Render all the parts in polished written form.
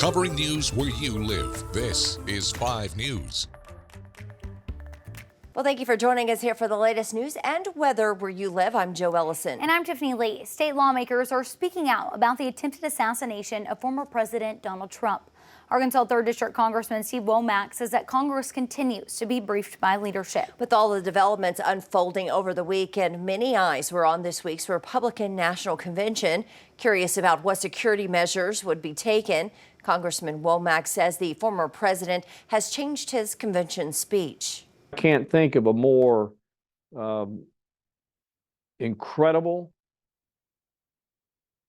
covering news where you live. This is 5 News. Well, thank you for joining us here for the latest news and weather where you live. I'm Joe Ellison. And I'm Tiffany Lee. State lawmakers are speaking out about the attempted assassination of former President Donald Trump. Arkansas 3rd District Congressman Steve Womack says that Congress continues to be briefed by leadership. With all the developments unfolding over the weekend, many eyes were on this week's Republican National Convention. Curious about what security measures would be taken, Congressman Womack says the former president has changed his convention speech. I can't think of a more incredible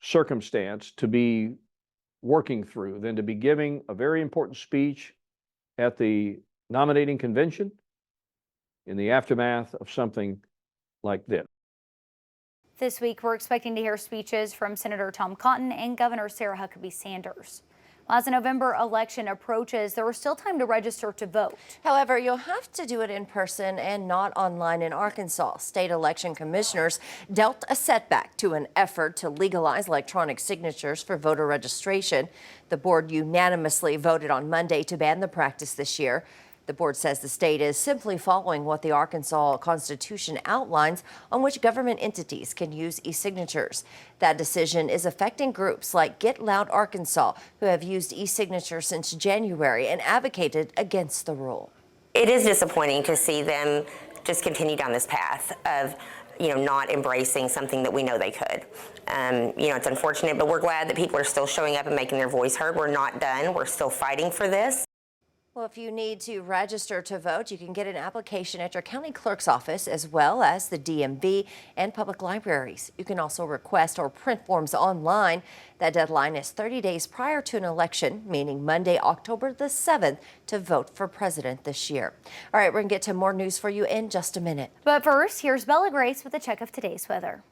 circumstance to be working through than to be giving a very important speech at the nominating convention in the aftermath of something like this. This week, we're expecting to hear speeches from Senator Tom Cotton and Governor Sarah Huckabee Sanders. As the November election approaches, there is still time to register to vote. However, you'll have to do it in person and not online in Arkansas. State election commissioners dealt a setback to an effort to legalize electronic signatures for voter registration. The board unanimously voted on Monday to ban the practice this year. The board says the state is simply following what the Arkansas Constitution outlines on which government entities can use e-signatures. That decision is affecting groups like Get Loud Arkansas, who have used e-signatures since January and advocated against the rule. It is disappointing to see them just continue down this path of not embracing something that we know they could. It's unfortunate, but we're glad that people are still showing up and making their voice heard. We're not done. We're still fighting for this. Well, if you need to register to vote, you can get an application at your county clerk's office as well as the DMV and public libraries. You can also request or print forms online. That deadline is 30 days prior to an election, meaning Monday, October the 7th, to vote for president this year. All right, we're going to get to more news for you in just a minute. But first, here's Bella Grace with a check of today's weather.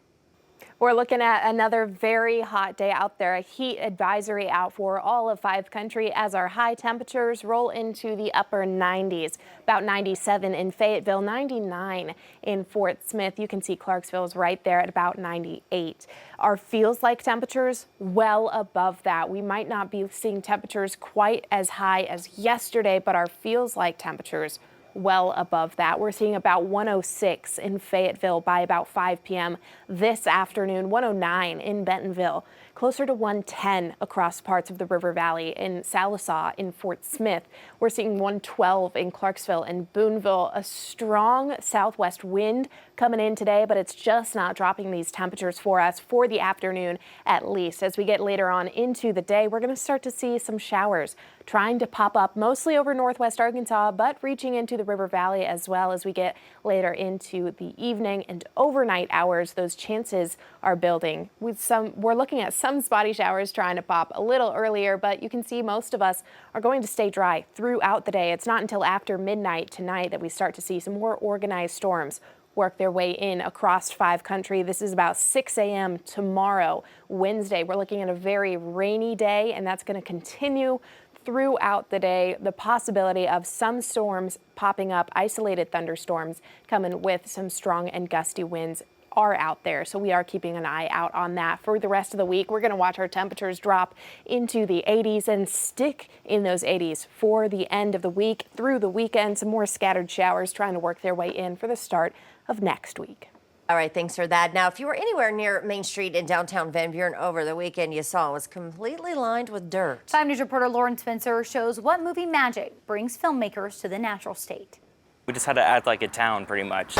We're looking at another very hot day out there, a heat advisory out for all of 5 country as our high temperatures roll into the upper 90s. About 97 in Fayetteville, 99 in Fort Smith. You can see Clarksville is right there at about 98. Our feels like temperatures well above that. We might not be seeing temperatures quite as high as yesterday, but our feels like temperatures well above that. We're seeing about 106 in Fayetteville by about 5 p.m. this afternoon, 109 in Bentonville, closer to 110 across parts of the River Valley, in Sallisaw, in Fort Smith. We're seeing 112 in Clarksville and Boonville. A strong southwest wind coming in today, but it's just not dropping these temperatures for us for the afternoon at least. As we get later on into the day, we're going to start to see some showers trying to pop up mostly over northwest Arkansas, but reaching into the River Valley as well as we get later into the evening and overnight hours. Those chances are building. We're looking at some spotty showers trying to pop a little earlier, but you can see most of us are going to stay dry throughout the day. It's not until after midnight tonight that we start to see some more organized storms work their way in across 5 country. This is about 6 a.m. tomorrow, Wednesday. We're looking at a very rainy day, and that's going to continue throughout the day. The possibility of some storms popping up, isolated thunderstorms coming with some strong and gusty winds are out there. So we are keeping an eye out on that. For the rest of the week, we're going to watch our temperatures drop into the 80s and stick in those 80s for the end of the week. Through the weekend, some more scattered showers trying to work their way in for the start of next week. All right, thanks for that. Now, if you were anywhere near Main Street in downtown Van Buren over the weekend, you saw it was completely lined with dirt. 5 News reporter Lauren Spencer shows what movie magic brings filmmakers to the natural state. We just had to act like a town, pretty much.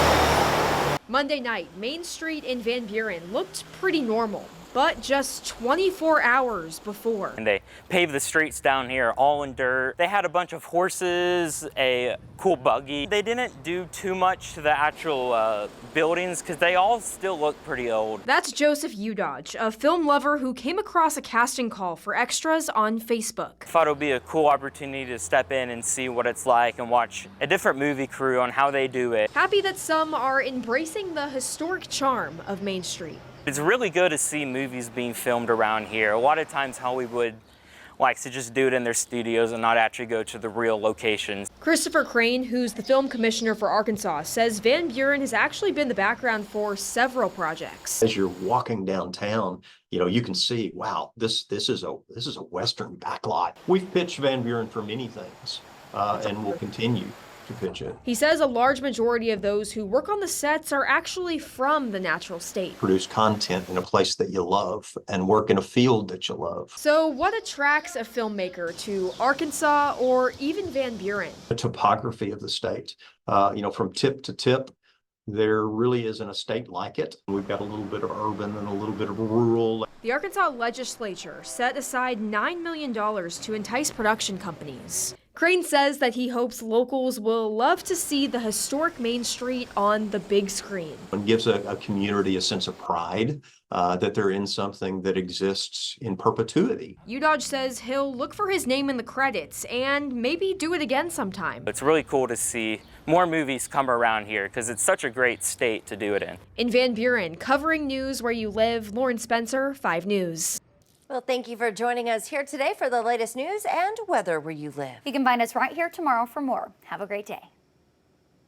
Monday night, Main Street in Van Buren looked pretty normal, but just 24 hours before. And they paved the streets down here all in dirt. They had a bunch of horses, a cool buggy. They didn't do too much to the actual buildings because they all still look pretty old. That's Joseph Udodge, a film lover who came across a casting call for extras on Facebook. I thought it would be a cool opportunity to step in and see what it's like and watch a different movie crew on how they do it. Happy that some are embracing the historic charm of Main Street. It's really good to see movies being filmed around here. A lot of times Hollywood likes to just do it in their studios and not actually go to the real locations. Christopher Crane, who's the film commissioner for Arkansas, says Van Buren has actually been the background for several projects. As you're walking downtown, you can see, wow, this is a Western backlot. We've pitched Van Buren for many things, and we'll continue to pitch it. He says a large majority of those who work on the sets are actually from the natural state. Produce content in a place that you love and work in a field that you love. So what attracts a filmmaker to Arkansas or even Van Buren? The topography of the state, from tip to tip, there really isn't a state like it. We've got a little bit of urban and a little bit of rural. The Arkansas legislature set aside $9 million to entice production companies. Crane says that he hopes locals will love to see the historic Main Street on the big screen. It gives a community a sense of pride that they're in something that exists in perpetuity. UDOJ says he'll look for his name in the credits and maybe do it again sometime. It's really cool to see more movies come around here because it's such a great state to do it in. In Van Buren, covering news where you live, Lauren Spencer, 5 News. Well, thank you for joining us here today for the latest news and weather where you live. You can find us right here tomorrow for more. Have a great day.